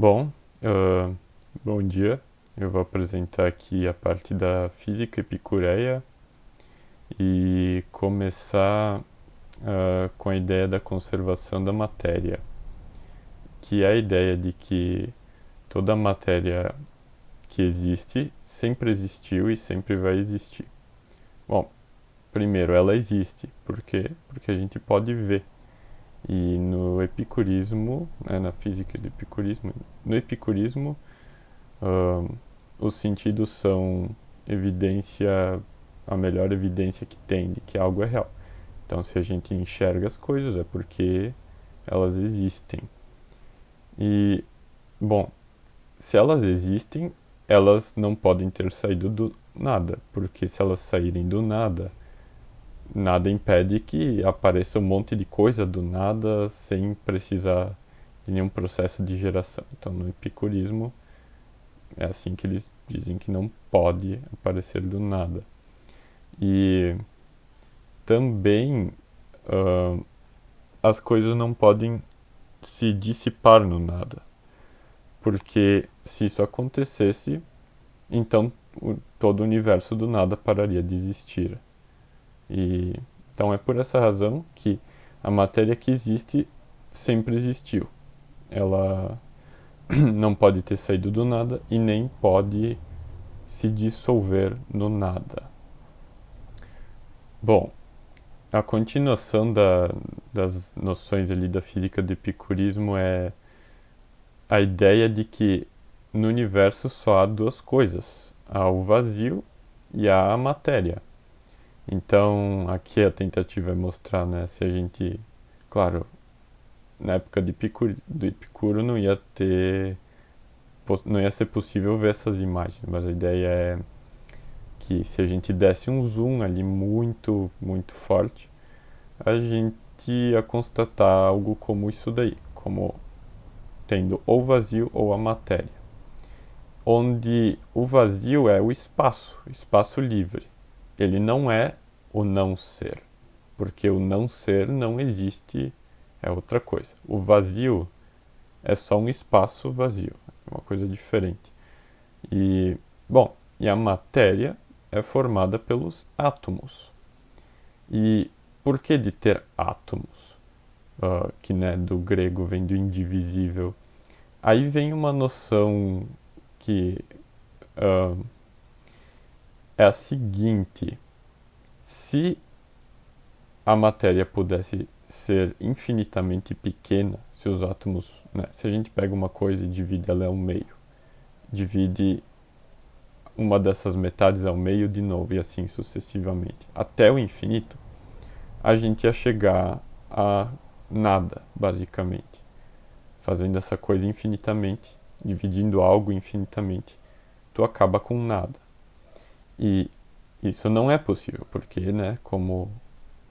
Bom, ah, bom dia. Eu vou apresentar aqui a parte da física epicureia e começar com a ideia da conservação da matéria, que é a ideia de que toda matéria que existe sempre existiu e sempre vai existir. Bom, primeiro, ela existe, por quê? Porque a gente pode ver. E no epicurismo, né, na física do epicurismo, no epicurismo, ah, os sentidos são evidência, a melhor evidência que tem de que algo é real. Então, se a gente enxerga as coisas, é porque elas existem. E, bom, se elas existem, elas não podem ter saído do nada, porque se elas saírem do nada, nada impede que apareça um monte de coisa do nada sem precisar de nenhum processo de geração. Então, no epicurismo, é assim que eles dizem que não pode aparecer do nada. E também ah, as coisas não podem se dissipar no nada, porque se isso acontecesse, então todo o universo do nada pararia de existir. E então é por essa razão que a matéria que existe sempre existiu. Ela não pode ter saído do nada e nem pode se dissolver no nada. Bom, a continuação das noções ali da física do epicurismo é a ideia de que no universo só há duas coisas: há o vazio e há a matéria. Então, aqui a tentativa é mostrar, né, se a gente, claro, na época do Epicuro não ia ser possível ver essas imagens, mas a ideia é que se a gente desse um zoom ali muito, muito forte, a gente ia constatar algo como isso daí, como tendo ou vazio ou a matéria, onde o vazio é o espaço livre. Ele não é o não ser, porque o não ser não existe, é outra coisa. O vazio é só um espaço vazio, é uma coisa diferente. E, bom, e a matéria é formada pelos átomos. E por que de ter átomos? Que né, do grego vem do indivisível. Aí vem uma noção que uh, é a seguinte: se a matéria pudesse ser infinitamente pequena, se os átomos, né, se a gente pega uma coisa e divide ela ao meio, divide uma dessas metades ao meio de novo e assim sucessivamente, até o infinito, a gente ia chegar a nada, basicamente. Fazendo essa coisa infinitamente, dividindo algo infinitamente, tu acaba com nada. E isso não é possível, porque, né, como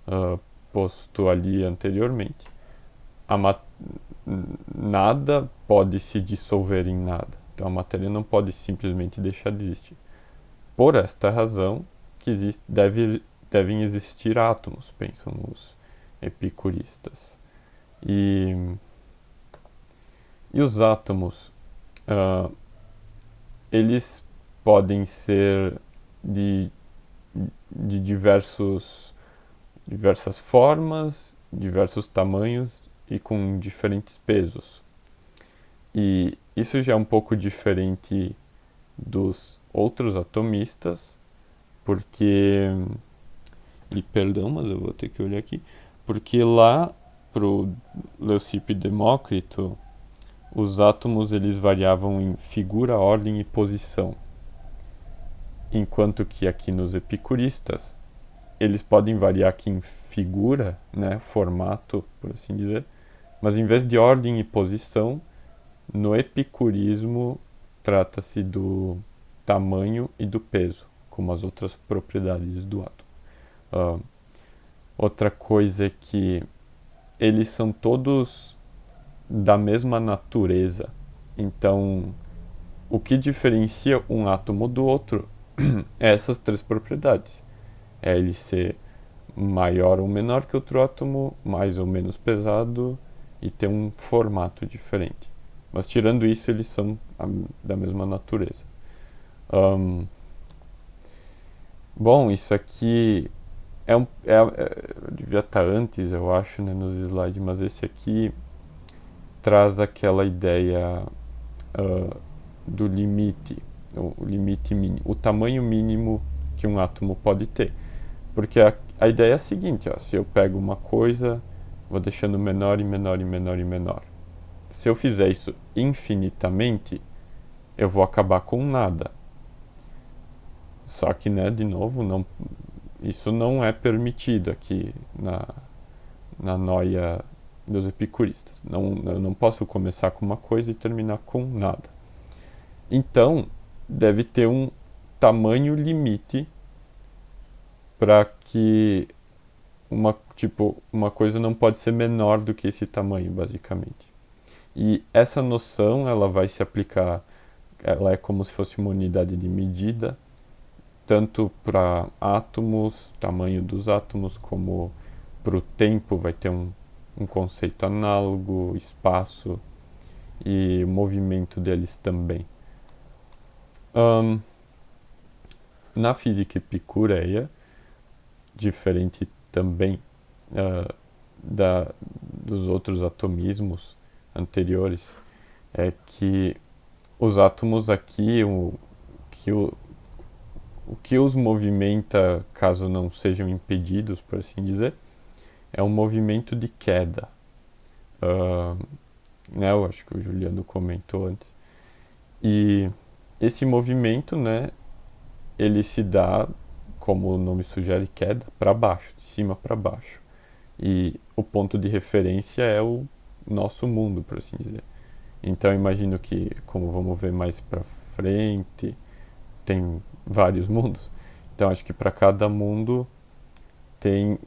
uh, posto ali anteriormente, a nada pode se dissolver em nada. Então a matéria não pode simplesmente deixar de existir. Por esta razão que devem existir átomos, pensam os epicuristas. E, e os átomos, uh, eles podem ser de, de diversas formas, diversos tamanhos e com diferentes pesos. E isso já é um pouco diferente dos outros atomistas, porque. E perdão, mas eu vou ter que olhar aqui. Porque lá pro Leucipo e Demócrito, os átomos eles variavam em figura, ordem e posição. Enquanto que aqui nos epicuristas, eles podem variar aqui em figura, né, formato, por assim dizer, mas em vez de ordem e posição, no epicurismo trata-se do tamanho e do peso, como as outras propriedades do átomo. Uh, Outra coisa é que eles são todos da mesma natureza. Então, o que diferencia um átomo do outro é essas três propriedades. É ele ser maior ou menor que outro átomo, mais ou menos pesado e ter um formato diferente. Mas tirando isso, eles são da mesma natureza. Ahn, bom, isso aqui devia estar antes, eu acho, né, nos slides, mas esse aqui traz aquela ideia do limite, o limite mínimo, o tamanho mínimo que um átomo pode ter. Porque a ideia é a seguinte, ó, se eu pego uma coisa, vou deixando menor e menor e menor e menor. Se eu fizer isso infinitamente, eu vou acabar com nada. Só que, né, de novo, não, isso não é permitido aqui na noia dos epicuristas. Não, eu não posso começar com uma coisa e terminar com nada. Então, deve ter um tamanho limite para que uma coisa não pode ser menor do que esse tamanho, basicamente. E essa noção, ela vai se aplicar, ela é como se fosse uma unidade de medida, tanto para átomos, tamanho dos átomos, como para o tempo, vai ter um conceito análogo, espaço e movimento deles também. Na física epicureia, diferente também uh, dos outros atomismos anteriores, é que os átomos aqui, que o, o que os movimenta, caso não sejam impedidos, por assim dizer, é um movimento de queda. Uh, né, eu acho que o Juliano comentou antes. E esse movimento, né, ele se dá, como o nome sugere, queda para baixo, de cima para baixo. E o ponto de referência é o nosso mundo, por assim dizer. Então imagino que, como vamos ver mais para frente, tem vários mundos. Então acho que para cada mundo tem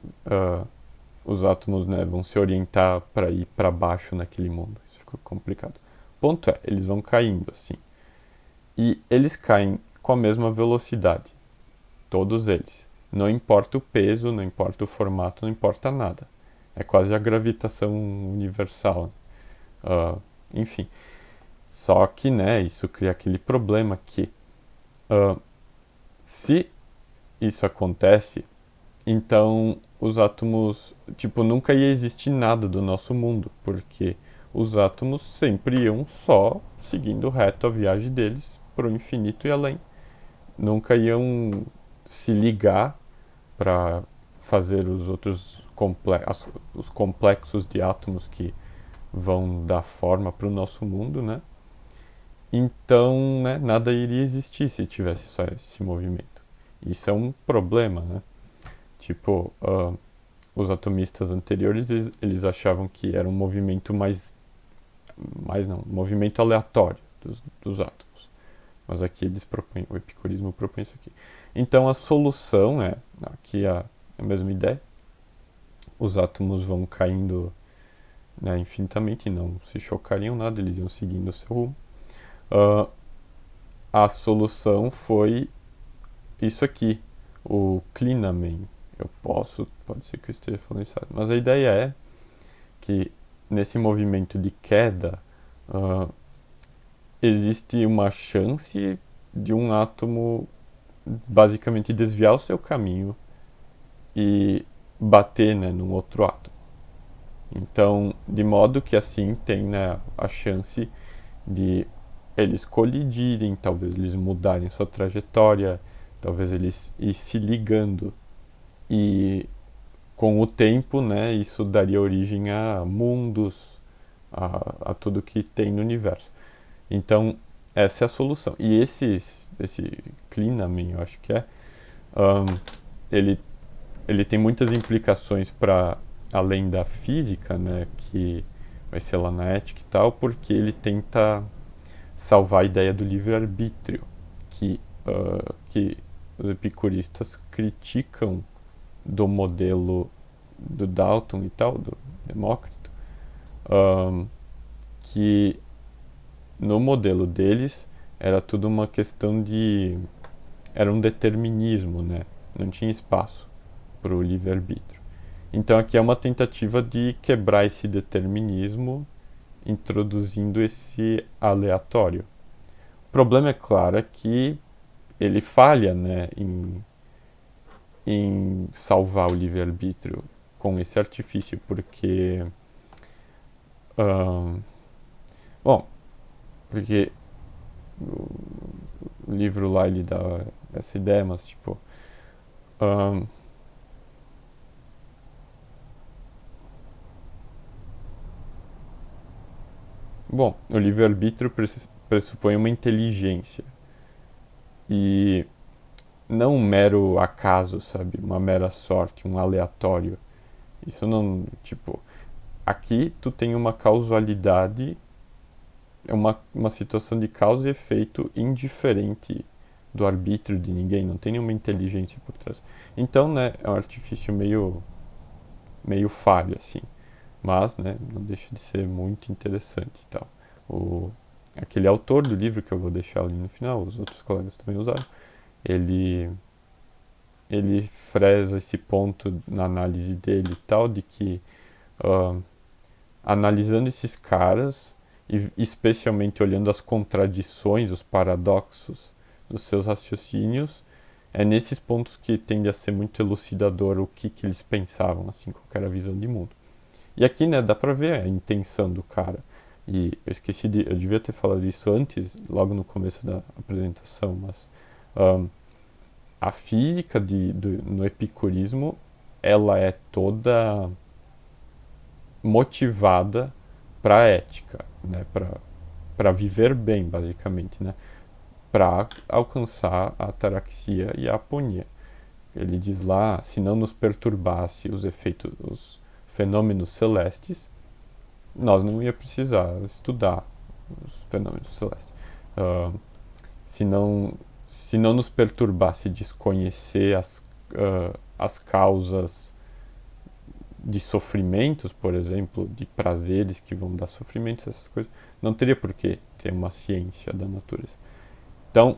os átomos, né, vão se orientar para ir para baixo naquele mundo. Isso ficou complicado. Ponto é, eles vão caindo assim. E eles caem com a mesma velocidade, todos eles. Não importa o peso, não importa o formato, não importa nada. É quase a gravitação universal. Enfim. Só que, né, isso cria aquele problema que se isso acontece, então os átomos, tipo, nunca ia existir nada do nosso mundo, porque os átomos sempre iam só seguindo reto a viagem deles para o infinito e além. Nunca iam se ligar para fazer os complexos de átomos que vão dar forma para o nosso mundo, né? Então, né, nada iria existir se tivesse só esse movimento. Isso é um problema, né? Tipo, os atomistas anteriores, eles achavam que era um movimento mais não, um movimento aleatório dos átomos. Mas aqui eles propõem, o epicurismo propõe isso aqui. Então a solução é, aqui a mesma ideia, os átomos vão caindo, né, infinitamente e não se chocariam nada, eles iam seguindo o seu rumo. A solução foi isso aqui, o Klinamen. Pode ser que eu esteja falando isso, mas a ideia é que nesse movimento de queda existe uma chance de um átomo basicamente desviar o seu caminho e bater, né, num outro átomo. Então, de modo que assim tem, né, a chance de eles colidirem, talvez eles mudarem sua trajetória, talvez eles ir se ligando. E com o tempo, né, isso daria origem a mundos, a tudo que tem no universo. Então, essa é a solução. E esse Klinamen, eu acho que ele, ele tem muitas implicações para além da física, né, que vai ser lá na ética e tal, porque ele tenta salvar a ideia do livre-arbítrio, que os epicuristas criticam do modelo do Dalton e tal, do Demócrito, que no modelo deles era tudo uma questão de... era um determinismo, né? Não tinha espaço para o livre-arbítrio. Então aqui é uma tentativa de quebrar esse determinismo introduzindo esse aleatório. O problema, é claro, é que ele falha, né, em salvar o livre-arbítrio com esse artifício, porque. ahn, bom, porque o livro lá ele dá essa ideia, mas tipo. ahn, bom, o livre-arbítrio pressupõe uma inteligência e não um mero acaso, sabe? Uma mera sorte, um aleatório. Isso não, tipo, aqui tu tem uma causalidade, é uma situação de causa e efeito indiferente do arbítrio de ninguém, não tem nenhuma inteligência por trás. Então, né, é um artifício meio falho, assim. Mas, né, não deixa de ser muito interessante e tal. O, aquele autor do livro, que eu vou deixar ali no final, os outros colegas também usaram, ele, ele fresa esse ponto na análise dele e tal, de que ah, analisando esses caras, e especialmente olhando as contradições, os paradoxos dos seus raciocínios, é nesses pontos que tende a ser muito elucidador o que eles pensavam, assim, qual era a visão de mundo. E aqui, né, dá pra ver a intenção do cara. E eu esqueci eu devia ter falado isso antes, logo no começo da apresentação, mas ahn, a física no epicurismo, ela é toda motivada para a ética, né, para viver bem, basicamente, né, para alcançar a ataraxia e a aponia. Ele diz lá, se não nos perturbasse os efeitos, os fenômenos celestes, nós não ia precisar estudar os fenômenos celestes. Uh, se, não, se não nos perturbasse desconhecer as causas de sofrimentos, por exemplo, de prazeres que vão dar sofrimentos, essas coisas, não teria por que ter uma ciência da natureza. Então,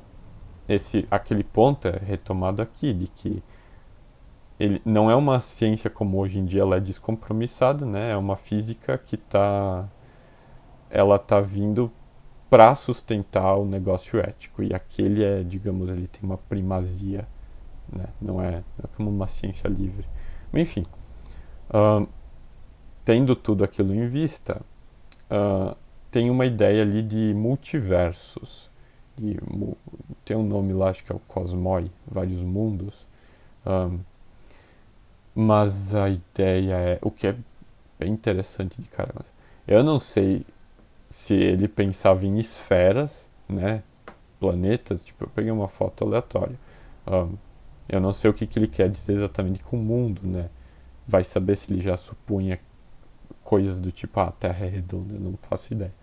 aquele ponto é retomado aqui, de que ele não é uma ciência como hoje em dia ela é descompromissada, né? É uma física que ela tá vindo para sustentar o negócio ético e aquele é, digamos, ele tem uma primazia, né? Não é como uma ciência livre. Mas, enfim, uh, tendo tudo aquilo em vista, uh, tem uma ideia ali de multiversos. De, tem um nome lá, acho que é o Cosmoi, vários mundos. Um, mas a ideia é, o que é bem interessante de caramba. Eu não sei se ele pensava em esferas, né, planetas, tipo, eu peguei uma foto aleatória. Um, eu não sei o que ele quer dizer exatamente com o mundo, né? Vai saber se ele já supunha coisas do tipo, a Terra é redonda, eu não faço ideia.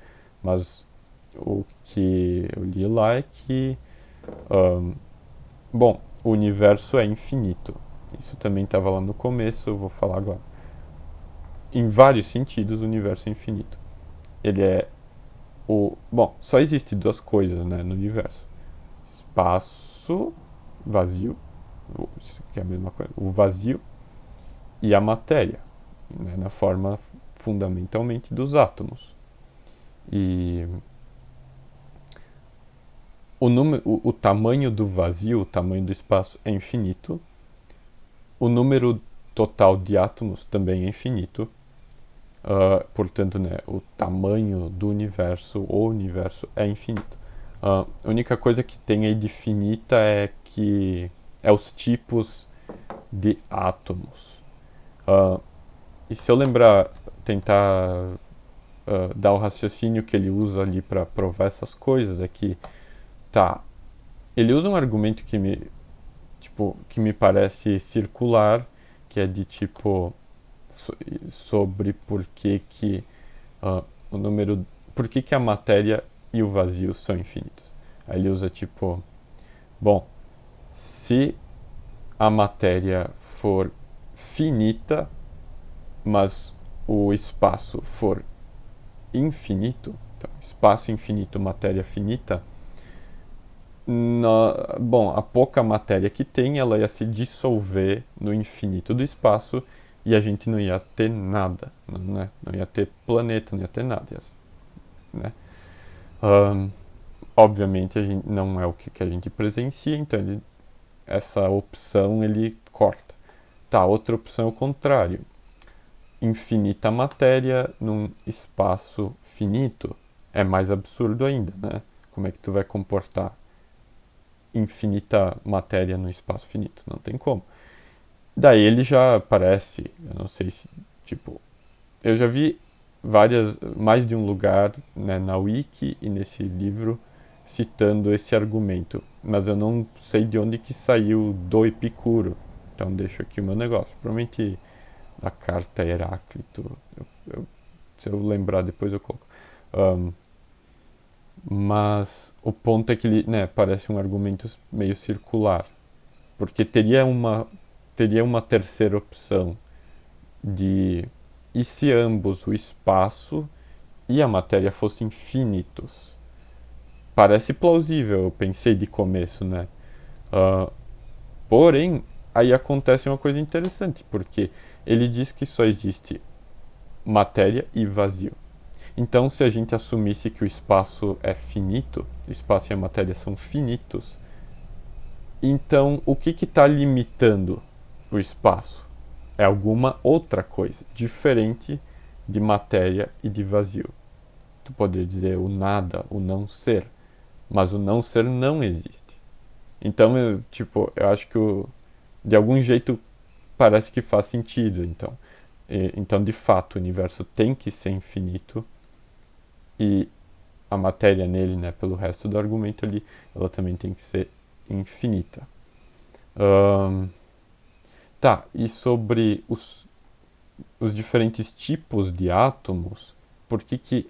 Mas o que eu li lá é que, um, bom, o universo é infinito. Isso também estava lá no começo, eu vou falar agora. Em vários sentidos, o universo é infinito. Ele é o. Bom, só existe duas coisas, né, no universo: espaço vazio, que é a mesma coisa, o vazio, e a matéria, né, na forma fundamentalmente dos átomos. E o tamanho do vazio, o tamanho do espaço é infinito. O número total de átomos também é infinito. Portanto, né, o tamanho do universo, o universo é infinito. A única coisa que tem aí de finita é que é os tipos de átomos. E se eu lembrar, tentar dar o raciocínio que ele usa ali para provar essas coisas, é que, tá, ele usa um argumento que me parece circular, que é de tipo sobre o número, por que a matéria e o vazio são infinitos. Aí ele usa tipo, bom, se a matéria for finita, mas o espaço for infinito, então, espaço infinito, matéria finita, bom, a pouca matéria que tem, ela ia se dissolver no infinito do espaço e a gente não ia ter nada, né? Não ia ter planeta, não ia ter nada. né? Ahn, Obviamente a gente, não é o que a gente presencia, então essa opção ele corta. Tá, outra opção é o contrário. Infinita matéria num espaço finito. É mais absurdo ainda, né? Como é que tu vai comportar infinita matéria no espaço finito? Não tem como. Daí ele já aparece, eu não sei se, tipo, eu já vi mais de um lugar, né, na Wiki e nesse livro citando esse argumento, mas eu não sei de onde que saiu do Epicuro. Então deixo aqui o meu negócio. Provavelmente da carta Heráclito. Se eu lembrar depois eu coloco. Ahn, mas o ponto é que ele, né, parece um argumento meio circular, porque teria uma terceira opção de e se ambos, o espaço e a matéria, fossem finitos? Parece plausível, eu pensei de começo, né? Ah, porém, aí acontece uma coisa interessante, porque ele diz que só existe matéria e vazio. Então, se a gente assumisse que o espaço é finito, o espaço e a matéria são finitos, então o que está limitando o espaço? É alguma outra coisa, diferente de matéria e de vazio. Tu poderia dizer o nada, o não ser, mas o não ser não existe. Então, eu acho que de algum jeito parece que faz sentido. Então, de fato, o universo tem que ser infinito e a matéria nele, né, pelo resto do argumento ali, ela também tem que ser infinita. Ahn, tá, e sobre os diferentes tipos de átomos, por que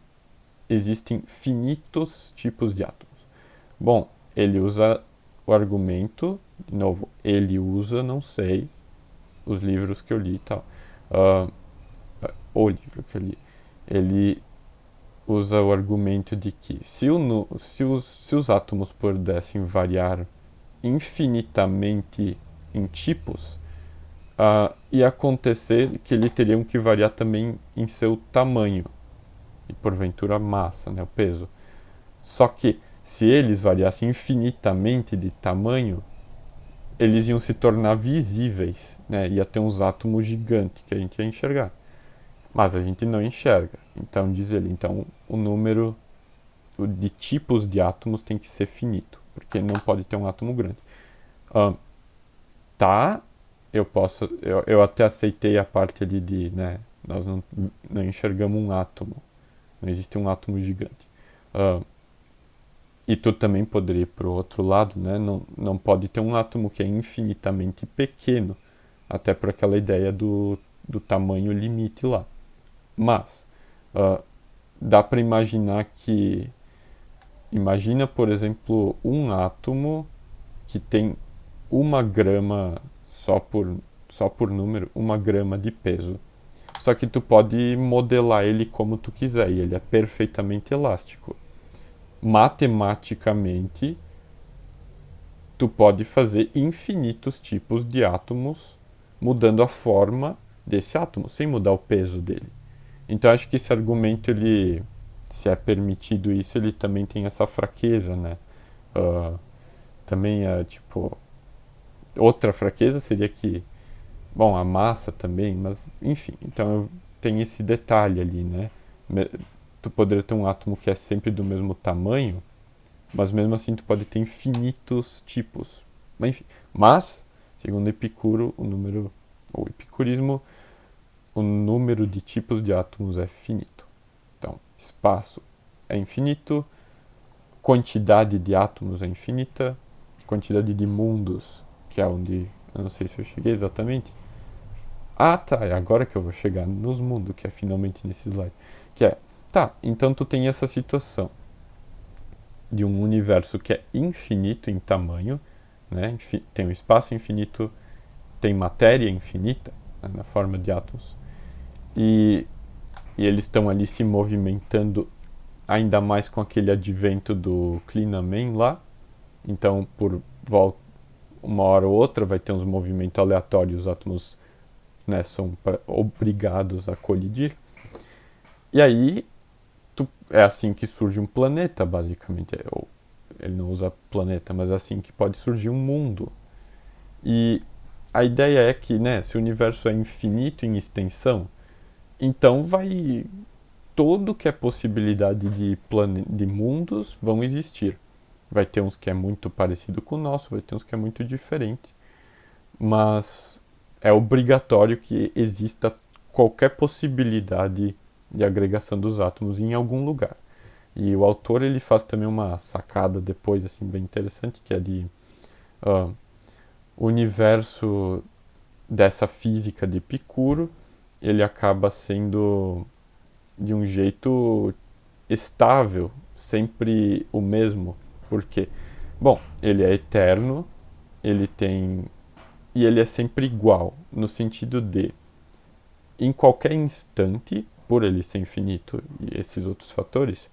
existem finitos tipos de átomos? Bom, ele usa o argumento, de novo, ele usa, não sei, os livros que eu li e tal. Ah, o livro que eu li. Ele usa o argumento de que se os átomos pudessem variar infinitamente em tipos, ia acontecer que eles teriam que variar também em seu tamanho e porventura massa, né, o peso. Só que se eles variassem infinitamente de tamanho, eles iam se tornar visíveis, né? Ia ter uns átomos gigantes que a gente ia enxergar. Mas a gente não enxerga. Então diz ele, então o número de tipos de átomos tem que ser finito, porque não pode ter um átomo grande. Ah, tá, eu até aceitei a parte ali de, né, nós não enxergamos um átomo, não existe um átomo gigante. Ah, e tu também poderia ir para o outro lado, né? Não pode ter um átomo que é infinitamente pequeno, até por aquela ideia do tamanho limite lá. Mas ah, dá para imaginar que, imagina, por exemplo, um átomo que tem 1 grama, só por número, 1 grama de peso. Só que tu pode modelar ele como tu quiser e ele é perfeitamente elástico. Matematicamente, tu pode fazer infinitos tipos de átomos mudando a forma desse átomo, sem mudar o peso dele. Então acho que esse argumento, ele, se é permitido isso, ele também tem essa fraqueza, né? Ah, também tipo, outra fraqueza seria que, bom, a massa também, mas enfim, então tem esse detalhe ali, né? Tu poderia ter um átomo que é sempre do mesmo tamanho, mas mesmo assim tu pode ter infinitos tipos. Mas, segundo Epicuro, o epicurismo, o número de tipos de átomos é finito. Então, espaço é infinito, quantidade de átomos é infinita, quantidade de mundos, que é onde, eu não sei se eu cheguei exatamente. Ah, tá, é agora que eu vou chegar nos mundos, que é finalmente nesse slide. Que é, tá, então tu tem essa situação de um universo que é infinito em tamanho, né? Tem um espaço infinito, tem matéria infinita, né, na forma de átomos, e, e eles estão ali se movimentando ainda mais com aquele advento do Klinamen lá. Então, por volta, uma hora ou outra vai ter uns movimentos aleatórios, os átomos, né, são obrigados a colidir. E aí é assim que surge um planeta, basicamente. Ou ele não usa planeta, mas é assim que pode surgir um mundo. E a ideia é que, né, se o universo é infinito em extensão, então vai tudo que é possibilidade de mundos vão existir. Vai ter uns que é muito parecido com o nosso, vai ter uns que é muito diferente, mas é obrigatório que exista qualquer possibilidade de agregação dos átomos em algum lugar. E o autor ele faz também uma sacada depois assim bem interessante que é de uh, o universo dessa física de Epicuro ele acaba sendo de um jeito estável, sempre o mesmo. Por quê? Bom, ele é eterno, ele tem. E ele é sempre igual, no sentido de, em qualquer instante, por ele ser infinito e esses outros fatores,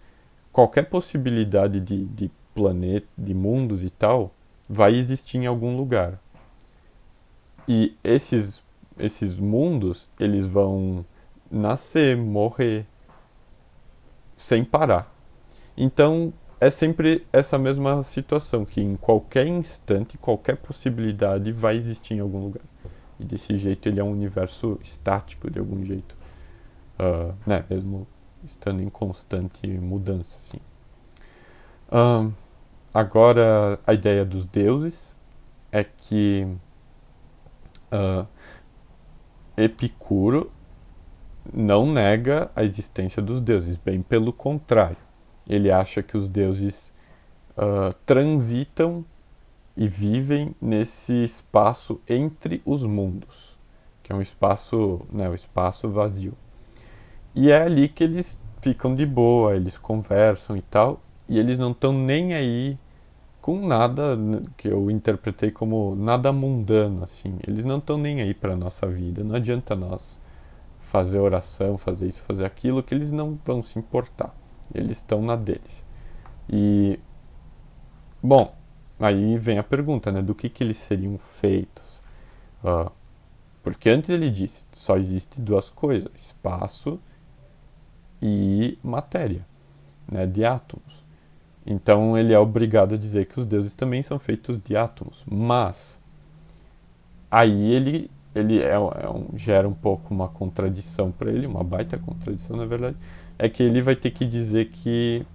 qualquer possibilidade de planeta, de mundos e tal, vai existir em algum lugar. E esses mundos, eles vão nascer, morrer, sem parar. Então, é sempre essa mesma situação, que em qualquer instante, qualquer possibilidade vai existir em algum lugar. E desse jeito ele é um universo estático, de algum jeito. Né? Mesmo estando em constante mudança, assim. Agora, a ideia dos deuses é que Epicuro não nega a existência dos deuses, bem pelo contrário. Ele acha que os deuses transitam e vivem nesse espaço entre os mundos, que é um espaço, né, o espaço vazio. E é ali que eles ficam de boa, eles conversam e tal, e eles não estão nem aí com nada que eu interpretei como nada mundano, assim. Eles não estão nem aí para nossa vida. Não adianta nós fazer oração, fazer isso, fazer aquilo, que eles não vão se importar. Eles estão na deles. E bom, aí vem a pergunta, né? Do que eles seriam feitos? Ah, porque antes ele disse, só existe duas coisas, espaço e matéria, né? De átomos. Então ele é obrigado a dizer que os deuses também são feitos de átomos. Mas aí gera um pouco uma contradição para ele, uma baita contradição na verdade, é que ele vai ter que dizer que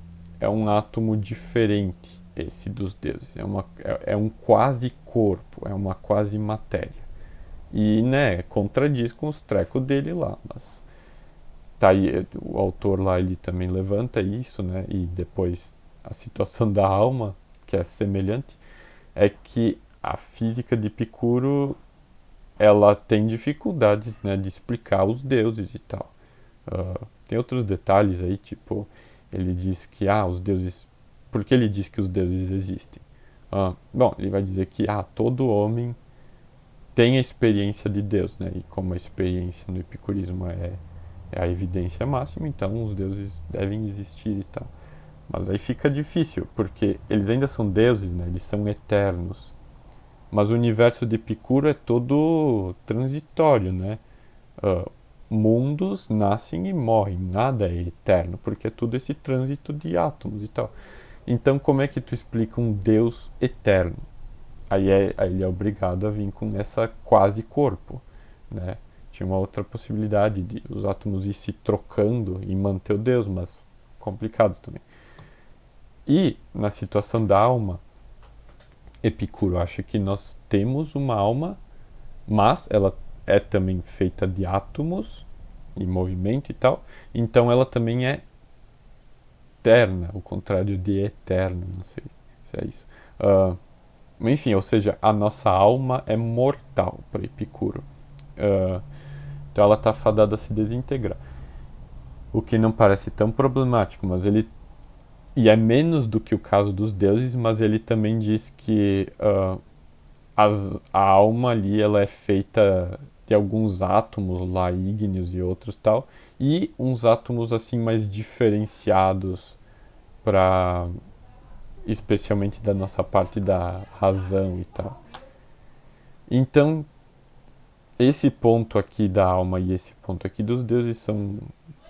é um átomo diferente esse dos deuses. É um quase corpo, é uma quase matéria. E, né, contradiz com os trecos dele lá, mas tá aí, o autor lá ele também levanta isso, né, e depois a situação da alma, que é semelhante, é que a física de Epicuro ela tem dificuldades, né, de explicar os deuses e tal. Tem outros detalhes aí, tipo, ele diz que os deuses. Por que ele diz que os deuses existem? Bom, ele vai dizer que todo homem tem a experiência de Deus, né? E como a experiência no epicurismo é a evidência máxima, então os deuses devem existir e tal. Mas aí fica difícil, porque eles ainda são deuses, né? Eles são eternos. Mas o universo de Epicuro é todo transitório, né? Uh, Mundos nascem e morrem, nada é eterno, porque é tudo esse trânsito de átomos e tal. Então, como é que tu explica um Deus eterno? Aí ele é obrigado a vir com essa quase corpo, né? Tinha uma outra possibilidade de os átomos ir se trocando e manter o Deus, mas complicado também. E na situação da alma, Epicuro acha que nós temos uma alma, mas ela é também feita de átomos e movimento e tal, então ela também é eterna, o contrário de eterna, não sei se é isso. Enfim, ou seja, a nossa alma é mortal para Epicuro. Então ela está fadada a se desintegrar. O que não parece tão problemático, mas ele. E é menos do que o caso dos deuses, mas ele também diz que a alma ali ela é feita de alguns átomos lá, ígneos e outros tal, e uns átomos assim mais diferenciados para especialmente da nossa parte da razão e tal. Então, esse ponto aqui da alma e esse ponto aqui dos deuses são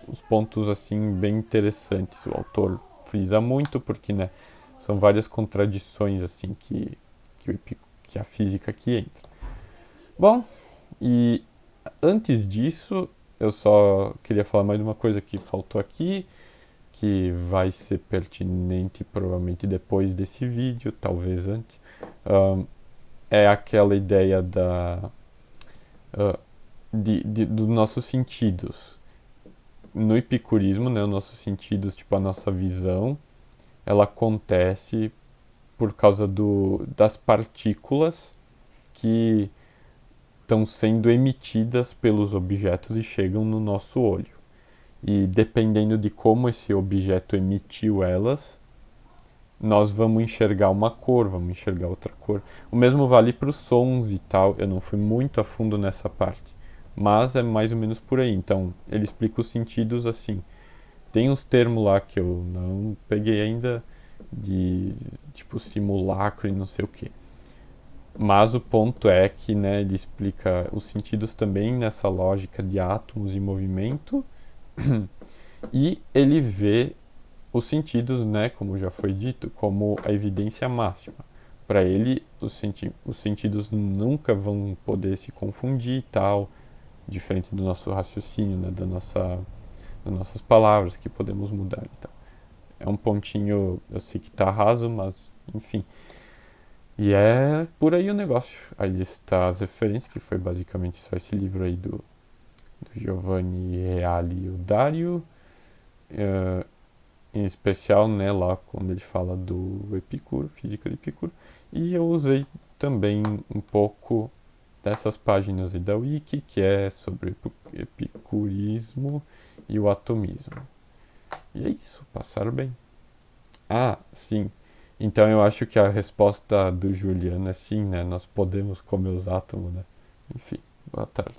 os pontos assim bem interessantes. O autor frisa muito porque, né, são várias contradições assim que a física aqui entra. Bom, e antes disso, eu só queria falar mais uma coisa que faltou aqui, que vai ser pertinente provavelmente depois desse vídeo, talvez antes. Ahn, É aquela ideia ah, dos nossos sentidos. No epicurismo, né, os nossos sentidos, tipo a nossa visão, ela acontece por causa das partículas que estão sendo emitidas pelos objetos e chegam no nosso olho. E dependendo de como esse objeto emitiu elas, nós vamos enxergar uma cor, vamos enxergar outra cor. O mesmo vale para os sons e tal. Eu não fui muito a fundo nessa parte, mas é mais ou menos por aí. Então, ele explica os sentidos assim. Tem uns termos lá que eu não peguei ainda, de tipo simulacro e não sei o que. Mas o ponto é que, né, ele explica os sentidos também nessa lógica de átomos em movimento e ele vê os sentidos, né, como já foi dito, como a evidência máxima. Para ele, os sentidos nunca vão poder se confundir e tal, diferente do nosso raciocínio, né, das nossas palavras que podemos mudar e tal. É um pontinho, eu sei que tá raso, mas enfim. E é por aí o negócio. Aí está as referências, que foi basicamente só esse livro aí do Giovanni Reale e o Dario. Em especial, né, lá quando ele fala do Epicuro, física de Epicuro. E eu usei também um pouco dessas páginas aí da Wiki, que é sobre o epicurismo e o atomismo. E é isso, passaram bem. Ah, sim. Então eu acho que a resposta do Juliano é sim, né? Nós podemos comer os átomos, né? Enfim, boa tarde.